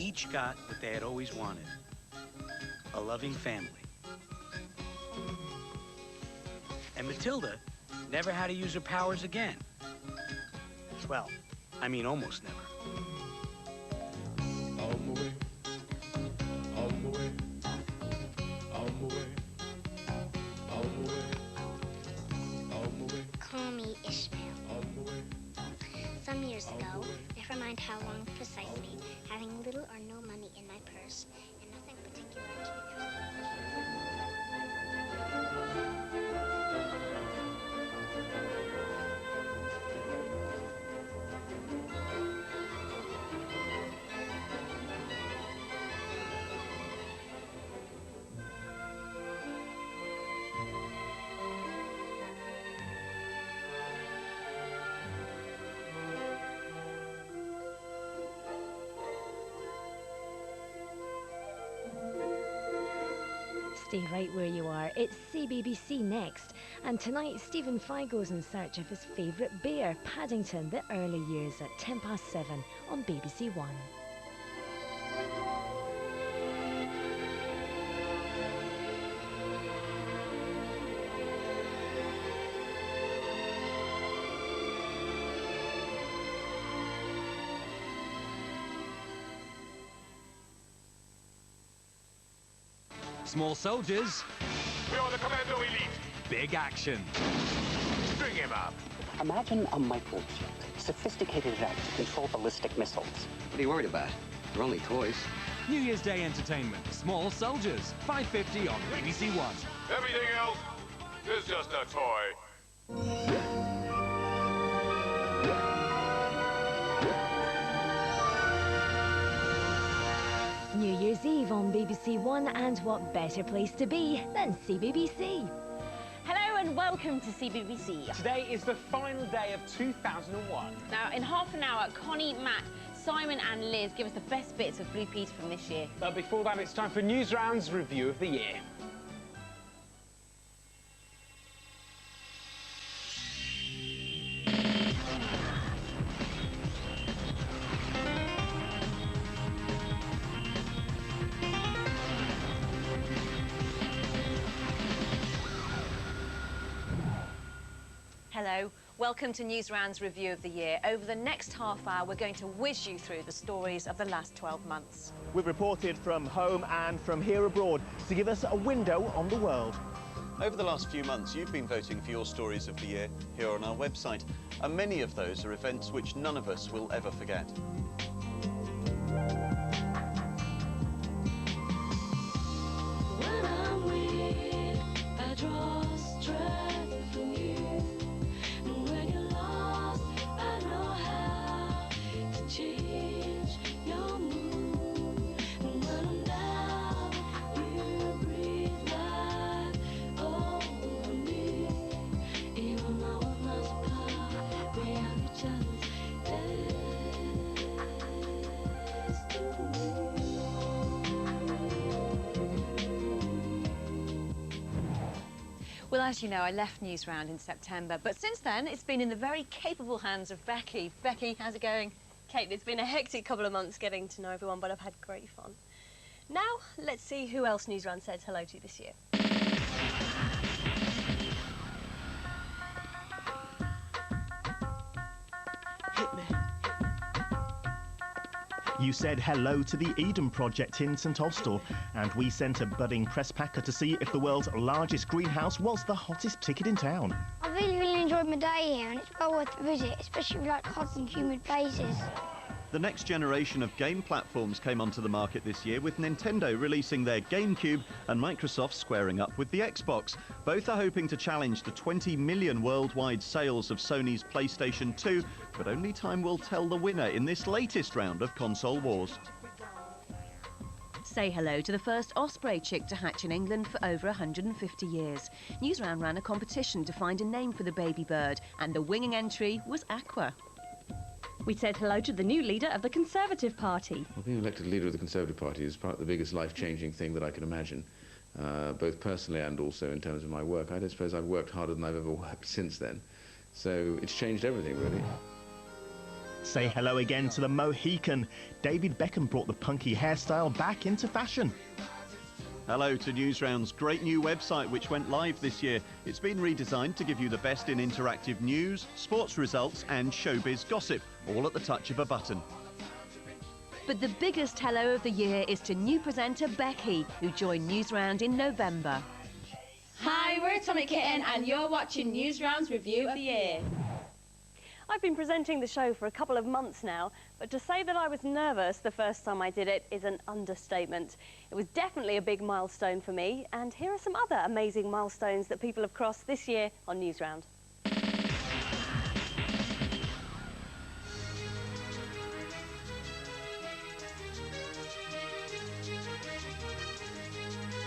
each got what they had always wanted, a loving family. And Matilda never had to use her powers again. Well, I mean almost never. On my way, on my way, on my way, on my way, on my way. Call me Ishmael. On my way. Some years ago, never mind how long precisely, having little or no money in my purse, and nothing particular to be Stay right where you are. It's CBBC next. And tonight, Stephen Fry goes in search of his favourite bear, Paddington, the early years at 7:10 on BBC One. Small soldiers. We are the Commando Elite. Big action. String him up. Imagine a microchip, sophisticated enough to control ballistic missiles. What are you worried about? They're only toys. New Year's Day entertainment. Small soldiers. 5:50 on BBC One. Everything else is just a toy. New Year's Eve on BBC One, and what better place to be than CBBC? Hello and welcome to CBBC. Today is the final day of 2001. Now, in half an hour, Connie, Matt, Simon and Liz give us the best bits of bloopies from this year. But before that, it's time for Newsround's review of the year. Hello, welcome to Newsround's review of the year. Over the next half hour, we're going to whiz you through the stories of the last 12 months. We've reported from home and from here abroad to give us a window on the world. Over the last few months, you've been voting for your stories of the year here on our website, and many of those are events which none of us will ever forget. When I'm weak, I draw strength from you. And when you're lost, I know how to change your mood. And when I'm down, you breathe life over me. Even though we're miles apart, we have each other's Well, as you know, I left Newsround in September, but since then, it's been in the very capable hands of Becky. Becky, how's it going? Kate, it's been a hectic couple of months getting to know everyone, but I've had great fun. Now, let's see who else Newsround said hello to this year. Hit me. You said hello to the Ident project in St Austell, and we sent a budding press packer to see if the world's largest greenhouse was the hottest ticket in town. I really enjoyed my day here, and it's well worth a visit, especially if you like hot and humid places. The next generation of game platforms came onto the market this year, with Nintendo releasing their GameCube and Microsoft squaring up with the Xbox. Both are hoping to challenge the 20 million worldwide sales of Sony's PlayStation 2, but only time will tell the winner in this latest round of console wars. Say hello to the first osprey chick to hatch in England for over 150 years. Newsround ran a competition to find a name for the baby bird, and the winning entry was Aqua. We said hello to the new leader of the Conservative Party. Well, being elected leader of the Conservative Party is part of the biggest life-changing thing that I can imagine, both personally and also in terms of my work. I don't suppose I've worked harder than I've ever worked since then. So it's changed everything, really. Say hello again to the Mohican. David Beckham brought the punky hairstyle back into fashion. Hello to Newsround's great new website, which went live this year. It's been redesigned to give you the best in interactive news, sports results and showbiz gossip, all at the touch of a button. But the biggest hello of the year is to new presenter Becky, who joined Newsround in November. Hi, we're Tommy Kitten and you're watching Newsround's Review of the Year. I've been presenting the show for a couple of months now, but to say that I was nervous the first time I did it is an understatement. It was definitely a big milestone for me, and here are some other amazing milestones that people have crossed this year on Newsround.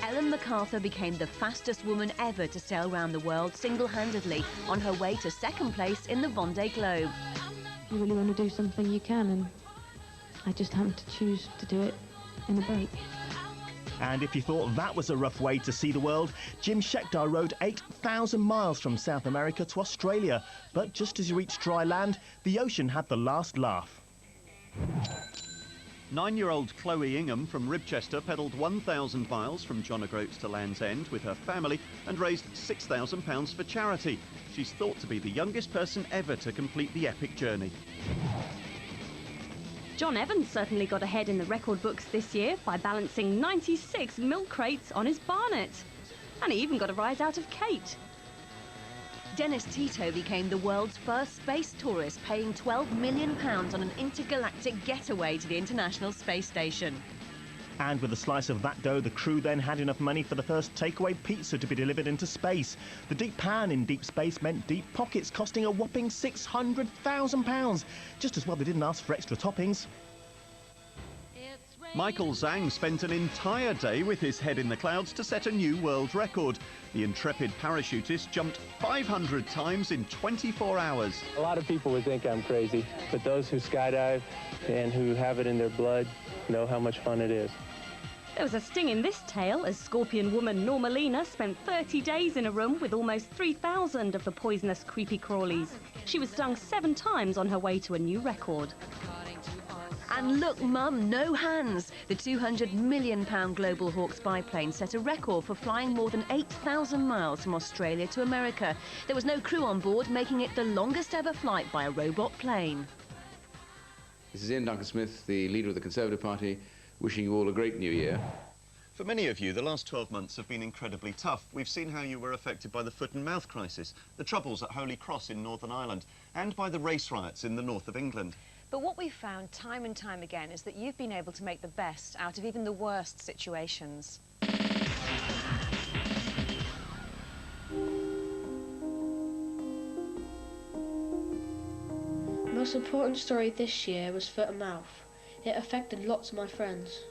Ellen MacArthur became the fastest woman ever to sail around the world single-handedly on her way to second place in the Vendée Globe. You really want to do something, you can, and I just happened to choose to do it in a boat. And if you thought that was a rough way to see the world, Jim Scheckter rode 8,000 miles from South America to Australia. But just as he reached dry land, the ocean had the last laugh. 9-year-old Chloe Ingham from Ribchester pedalled 1,000 miles from John O'Groats to Land's End with her family and raised £6,000 for charity. She's thought to be the youngest person ever to complete the epic journey. John Evans certainly got ahead in the record books this year by balancing 96 milk crates on his Barnet. And he even got a rise out of Kate. Dennis Tito became the world's first space tourist, paying £12 million on an intergalactic getaway to the International Space Station. And with a slice of that dough, the crew then had enough money for the first takeaway pizza to be delivered into space. The deep pan in deep space meant deep pockets, costing a whopping £600,000. Just as well they didn't ask for extra toppings. Michael Zhang spent an entire day with his head in the clouds to set a new world record. The intrepid parachutist jumped 500 times in 24 hours. A lot of people would think I'm crazy, but those who skydive and who have it in their blood know how much fun it is. There was a sting in this tale as scorpion woman Normalina spent 30 days in a room with almost 3,000 of the poisonous creepy crawlies. She was stung 7 times on her way to a new record. And look, Mum, no hands. The £200 million global Hawk spy-plane set a record for flying more than 8,000 miles from Australia to America. There was no crew on board, making it the longest ever flight by a robot plane. This is Ian Duncan Smith, the leader of the Conservative Party, wishing you all a great new year. For many of you, the last 12 months have been incredibly tough. We've seen how you were affected by the foot and mouth crisis, the troubles at Holy Cross in Northern Ireland, and by the race riots in the north of England. But what we've found time and time again is that you've been able to make the best out of even the worst situations. The most important story this year was foot and mouth. It affected lots of my friends.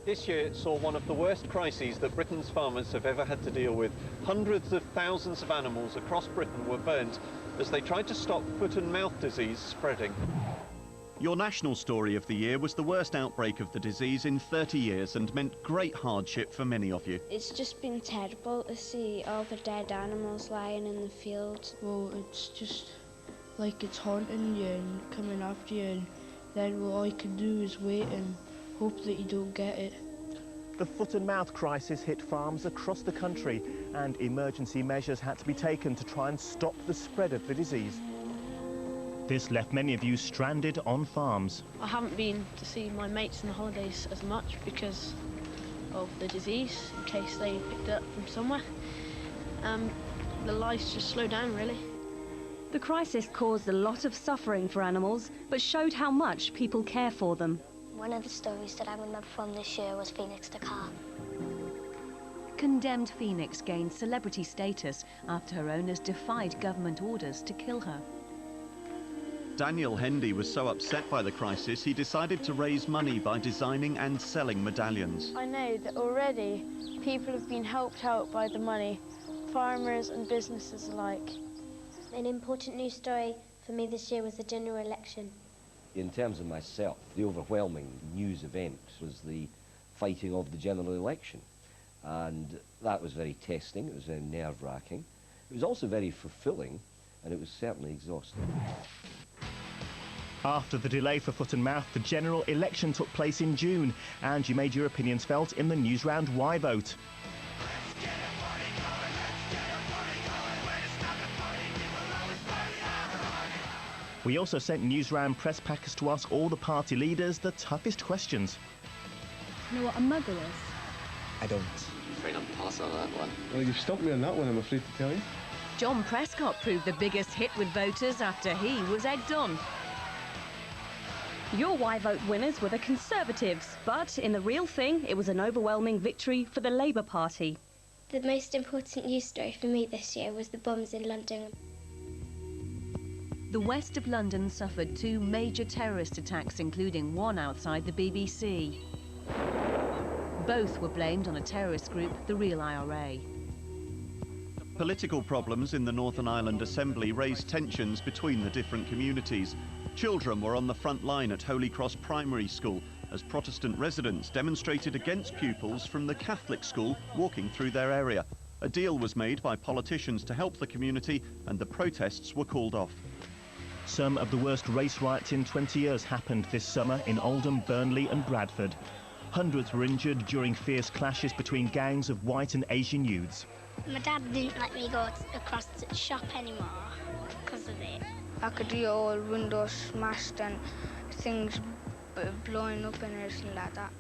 This year saw one of the worst crises that Britain's farmers have ever had to deal with. Hundreds of thousands of animals across Britain were burnt as they tried to stop foot and mouth disease spreading. Your national story of the year was the worst outbreak of the disease in 30 years and meant great hardship for many of you. It's just been terrible to see all the dead animals lying in the fields. Well, it's just like it's haunting you and coming after you, and then all I can do is wait and hope that you don't get it. The foot and mouth crisis hit farms across the country, and emergency measures had to be taken to try and stop the spread of the disease. This left many of you stranded on farms. I haven't been to see my mates on the holidays as much because of the disease, in case they picked it up from somewhere. The lives just slowed down, really. The crisis caused a lot of suffering for animals, but showed how much people care for them. One of the stories that I remember from this year was Phoenix the car. Condemned Phoenix gained celebrity status after her owners defied government orders to kill her. Daniel Hendy was so upset by the crisis, he decided to raise money by designing and selling medallions. I know that already people have been helped out by the money, farmers and businesses alike. An important news story for me this year was the general election. In terms of myself, the overwhelming news event was the fighting of the general election. And that was very testing, it was very nerve-wracking. It was also very fulfilling, and it was certainly exhausting. After the delay for foot and mouth, the general election took place in June, and you made your opinions felt in the Newsround Why vote. We also sent Newsround press packers to ask all the party leaders the toughest questions. You know what a muggle is? I don't. I'm afraid I'm pass on that one. Well, you've stumped me on that one, I'm afraid to tell you. John Prescott proved the biggest hit with voters after he was egged on. Your Why vote winners were the Conservatives, but in the real thing, it was an overwhelming victory for the Labour Party. The most important news story for me this year was the bombs in London. The west of London suffered 2 major terrorist attacks, including one outside the BBC. Both were blamed on a terrorist group, the Real IRA. Political problems in the Northern Ireland Assembly raised tensions between the different communities. Children were on the front line at Holy Cross Primary School as Protestant residents demonstrated against pupils from the Catholic school walking through their area. A deal was made by politicians to help the community, and the protests were called off. Some of the worst race riots in 20 years happened this summer in Oldham, Burnley and Bradford. Hundreds were injured during fierce clashes between gangs of white and Asian youths. My dad didn't let me go across to the shop anymore because of it. I could hear all windows smashed and things blowing up and everything like that.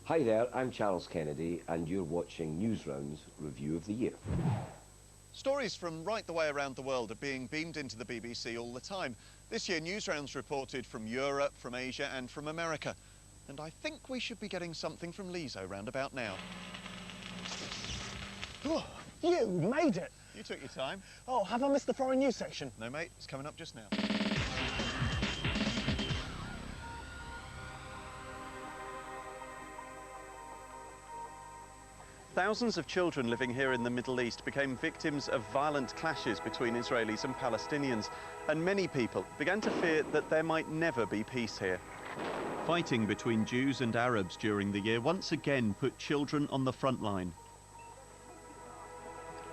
Hi there, I'm Charles Kennedy, and you're watching Newsround's Review of the Year. Stories from right the way around the world are being beamed into the BBC all the time. This year, Newsround's reported from Europe, from Asia and from America. And I think we should be getting something from Lizo round about now. Oh, you made it! You took your time. Oh, have I missed the foreign news section? No, mate, it's coming up just now. Thousands of children living here in the Middle East became victims of violent clashes between Israelis and Palestinians, and many people began to fear that there might never be peace here. Fighting between Jews and Arabs during the year once again put children on the front line.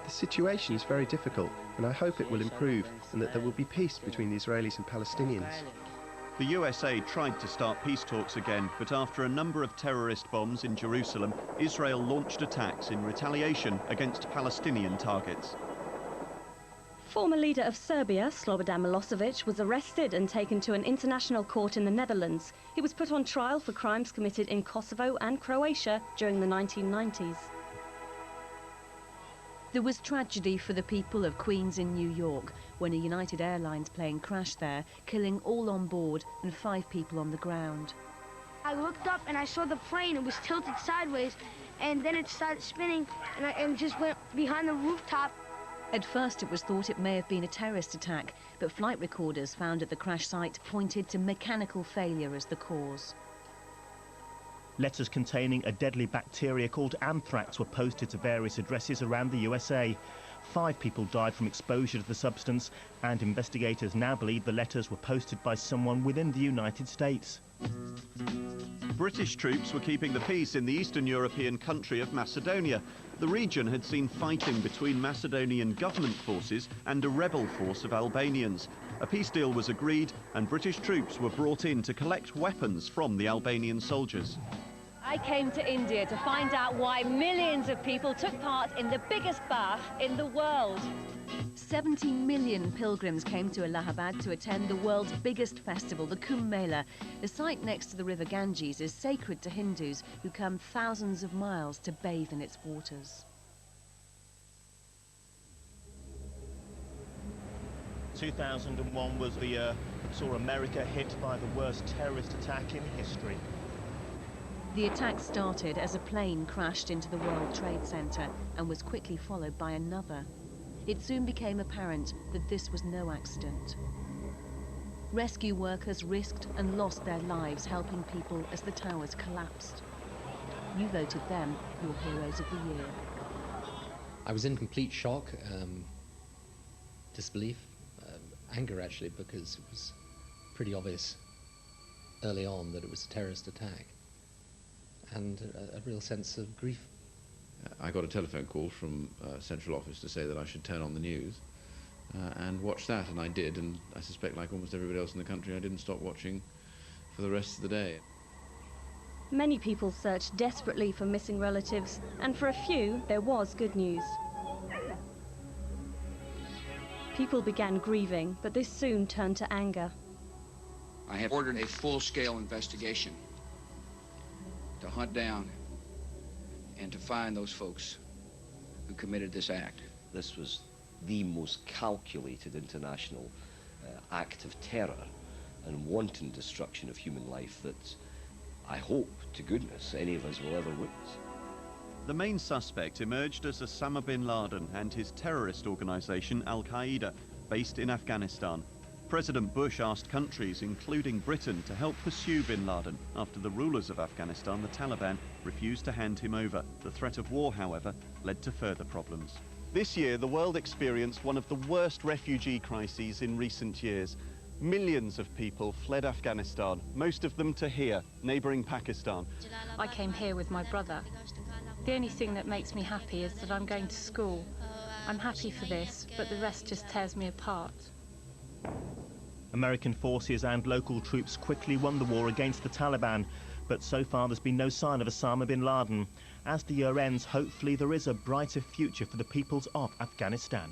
The situation is very difficult, and I hope it will improve and that there will be peace between the Israelis and Palestinians. The USA tried to start peace talks again, but after a number of terrorist bombs in Jerusalem, Israel launched attacks in retaliation against Palestinian targets. Former leader of Serbia, Slobodan Milosevic, was arrested and taken to an international court in the Netherlands. He was put on trial for crimes committed in Kosovo and Croatia during the 1990s. There was tragedy for the people of Queens in New York when a United Airlines plane crashed there, killing all on board and 5 people on the ground. I looked up and I saw the plane. It was tilted sideways, and then it started spinning, and just went behind the rooftop. At first it was thought it may have been a terrorist attack, but flight recorders found at the crash site pointed to mechanical failure as the cause. Letters containing a deadly bacteria called anthrax were posted to various addresses around the USA. 5 people died from exposure to the substance, and investigators now believe the letters were posted by someone within the United States. British troops were keeping the peace in the Eastern European country of Macedonia. The region had seen fighting between Macedonian government forces and a rebel force of Albanians. A peace deal was agreed, and British troops were brought in to collect weapons from the Albanian soldiers. I came to India to find out why millions of people took part in the biggest bath in the world. 70 million pilgrims came to Allahabad to attend the world's biggest festival, the Kumbh Mela. The site next to the river Ganges is sacred to Hindus who come thousands of miles to bathe in its waters. 2001 was the year that saw America hit by the worst terrorist attack in history. The attack started as a plane crashed into the World Trade Center and was quickly followed by another. It soon became apparent that this was no accident. Rescue workers risked and lost their lives helping people as the towers collapsed. You voted them your heroes of the year. I was in complete shock, disbelief, anger actually, because it was pretty obvious early on that it was a terrorist attack, and a real sense of grief. I got a telephone call from central office to say that I should turn on the news, and watch that, and I did, and I suspect, like almost everybody else in the country, I didn't stop watching for the rest of the day. Many people searched desperately for missing relatives, and for a few, there was good news. People began grieving, but this soon turned to anger. I have ordered a full-scale investigation to hunt down and to find those folks who committed this act. This was the most calculated international act of terror and wanton destruction of human life that I hope to goodness any of us will ever witness. The main suspect emerged as Osama bin Laden and his terrorist organization Al-Qaeda, based in Afghanistan. President Bush asked countries, including Britain, to help pursue bin Laden after the rulers of Afghanistan, the Taliban, refused to hand him over. The threat of war, however, led to further problems. This year, the world experienced one of the worst refugee crises in recent years. Millions of people fled Afghanistan, most of them to here, neighbouring Pakistan. I came here with my brother. The only thing that makes me happy is that I'm going to school. I'm happy for this, but the rest just tears me apart. American forces and local troops quickly won the war against the Taliban, but so far there's been no sign of Osama bin Laden. As the year ends, hopefully there is a brighter future for the peoples of Afghanistan.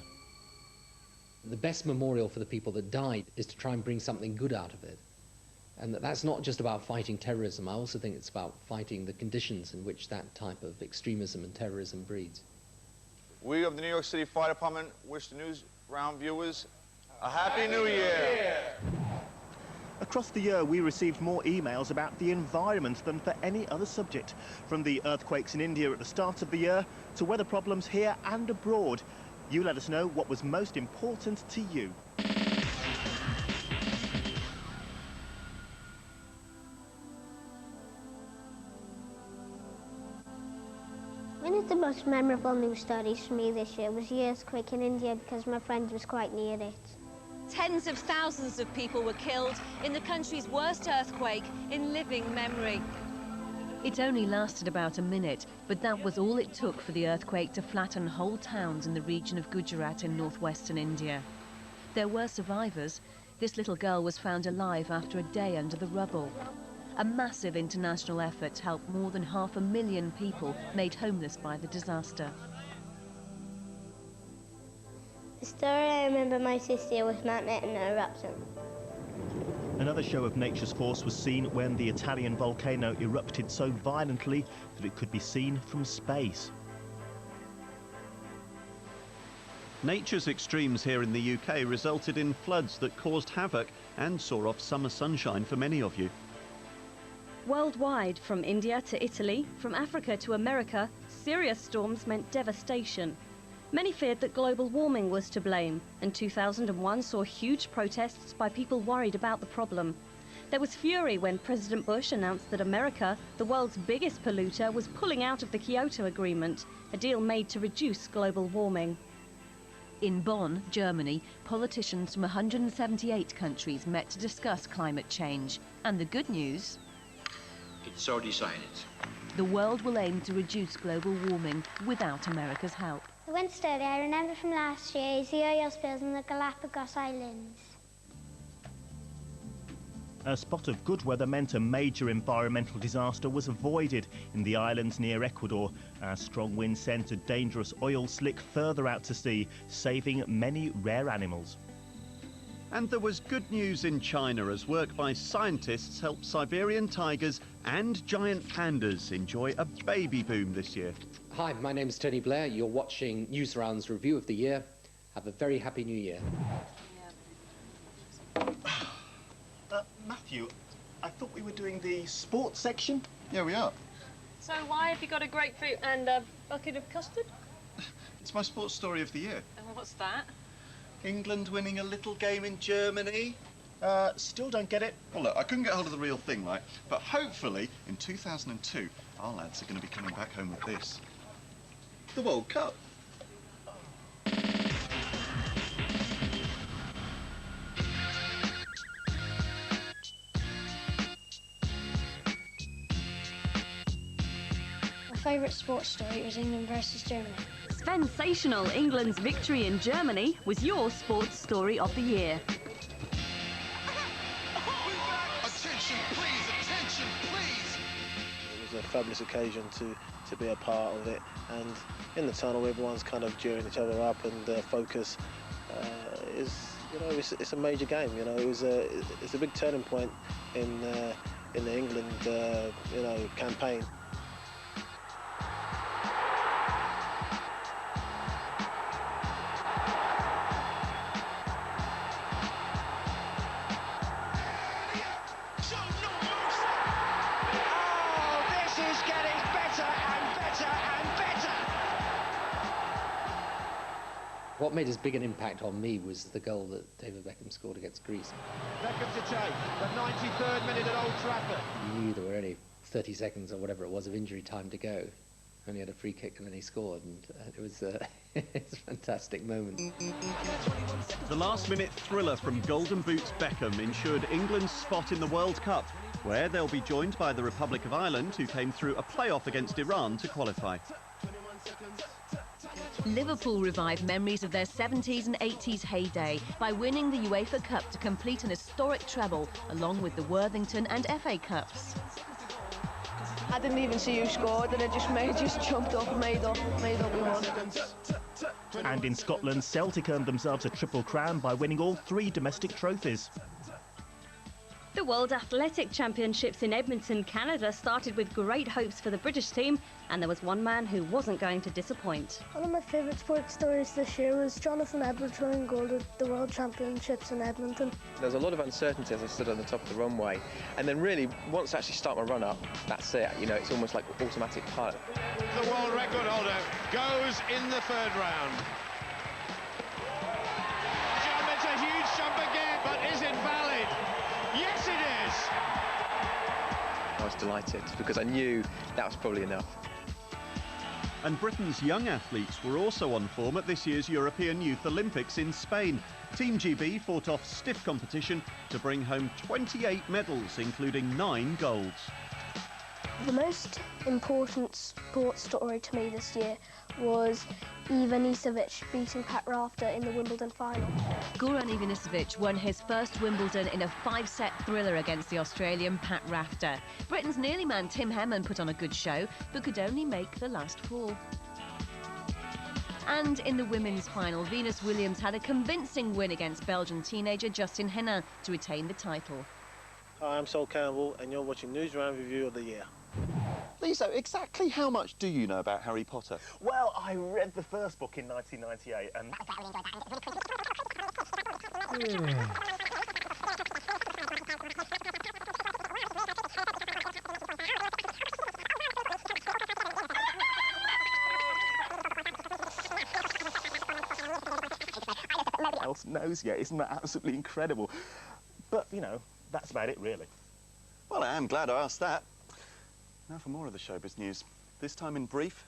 The best memorial for the people that died is to try and bring something good out of it. And that's not just about fighting terrorism. I also think it's about fighting the conditions in which that type of extremism and terrorism breeds. We of the New York City Fire Department wish the Newsround viewers a Happy New Year! Across the year, we received more emails about the environment than for any other subject, from the earthquakes in India at the start of the year to weather problems here and abroad. You let us know what was most important to you. One of the most memorable news stories for me this year was the earthquake in India because my friend was quite near it. Tens of thousands of people were killed in the country's worst earthquake in living memory. It only lasted about a minute, but that was all it took for the earthquake to flatten whole towns in the region of Gujarat in northwestern India. There were survivors. This little girl was found alive after a day under the rubble. A massive international effort helped more than 500,000 people made homeless by the disaster. The story I remember most this year was Mount Etna eruption. Another show of nature's force was seen when the Italian volcano erupted so violently that it could be seen from space. Nature's extremes here in the UK resulted in floods that caused havoc and saw off summer sunshine for many of you. Worldwide, from India to Italy, from Africa to America, serious storms meant devastation. Many feared that global warming was to blame, and 2001 saw huge protests by people worried about the problem. There was fury when President Bush announced that America, the world's biggest polluter, was pulling out of the Kyoto Agreement, a deal made to reduce global warming. In Bonn, Germany, politicians from 178 countries met to discuss climate change. And the good news? It's so decided. The world will aim to reduce global warming without America's help. The one story I remember from last year is the oil spills in the Galapagos Islands. A spot of good weather meant a major environmental disaster was avoided in the islands near Ecuador, as strong winds sent a dangerous oil slick further out to sea, saving many rare animals. And there was good news in China as work by scientists helped Siberian tigers and giant pandas enjoy a baby boom this year. Hi, my name is Tony Blair. You're watching Newsround's Review of the Year. Have a very happy new year. Matthew, I thought we were doing the sports section. Yeah, we are. So why have you got a grapefruit and a bucket of custard? It's my sports story of the year. And what's that? England winning a little game in Germany. Still don't get it. Well, look, I couldn't get hold of the real thing, right? But hopefully, in 2002, our lads are going to be coming back home with this. The World Cup. My favourite sports story was England versus Germany. Sensational England's victory in Germany was your sports story of the year. Attention, please, attention, please. It was a fabulous occasion to be a part of it, and in the tunnel everyone's kind of cheering each other up, and focus is, you know, it's a major game. You know, it's a big turning point in the England you know, campaign. What made as big an impact on me was the goal that David Beckham scored against Greece. Beckham to take, the 93rd minute at Old Trafford. He knew there were only 30 seconds or whatever it was of injury time to go. Only had a free kick and then he scored, and it was it's a fantastic moment. The last-minute thriller from Golden Boots Beckham ensured England's spot in the World Cup, where they'll be joined by the Republic of Ireland, who came through a playoff against Iran to qualify. Liverpool revived memories of their 70s and 80s heyday by winning the UEFA Cup to complete an historic treble, along with the Worthington and FA Cups. I didn't even see who scored, and it just jumped up and made up we won. And in Scotland, Celtic earned themselves a triple crown by winning all 3 domestic trophies. The World Athletic Championships in Edmonton, Canada started with great hopes for the British team, and there was one man who wasn't going to disappoint. One of my favourite sports stories this year was Jonathan Edwards winning gold at the World Championships in Edmonton. There's a lot of uncertainty as I stood on the top of the runway, and then really, once I actually start my run up, that's it. You know, it's almost like automatic pilot. The world record holder goes in the 3rd round. It's a huge jump again, but is it valid? Yes, it is! I was delighted because I knew that was probably enough. And Britain's young athletes were also on form at this year's European Youth Olympics in Spain. Team GB fought off stiff competition to bring home 28 medals, including 9 golds. The most important sports story to me this year was Ivan Isavic beating Pat Rafter in the Wimbledon final. Goran Ivanisevic won his first Wimbledon in a 5-set thriller against the Australian Pat Rafter. Britain's nearly man Tim Hemman put on a good show, but could only make the last 4. And in the women's final, Venus Williams had a convincing win against Belgian teenager Justin Henin to retain the title. Hi, I'm Sol Campbell, and you're watching Newsround Review of the Year. Lisa, exactly how much do you know about Harry Potter? Well, I read the first book in 1998 and... Nobody else knows yet. Isn't that absolutely incredible? But, you know, that's about it, really. Well, I am glad I asked that. Now for more of the showbiz news. This time in brief,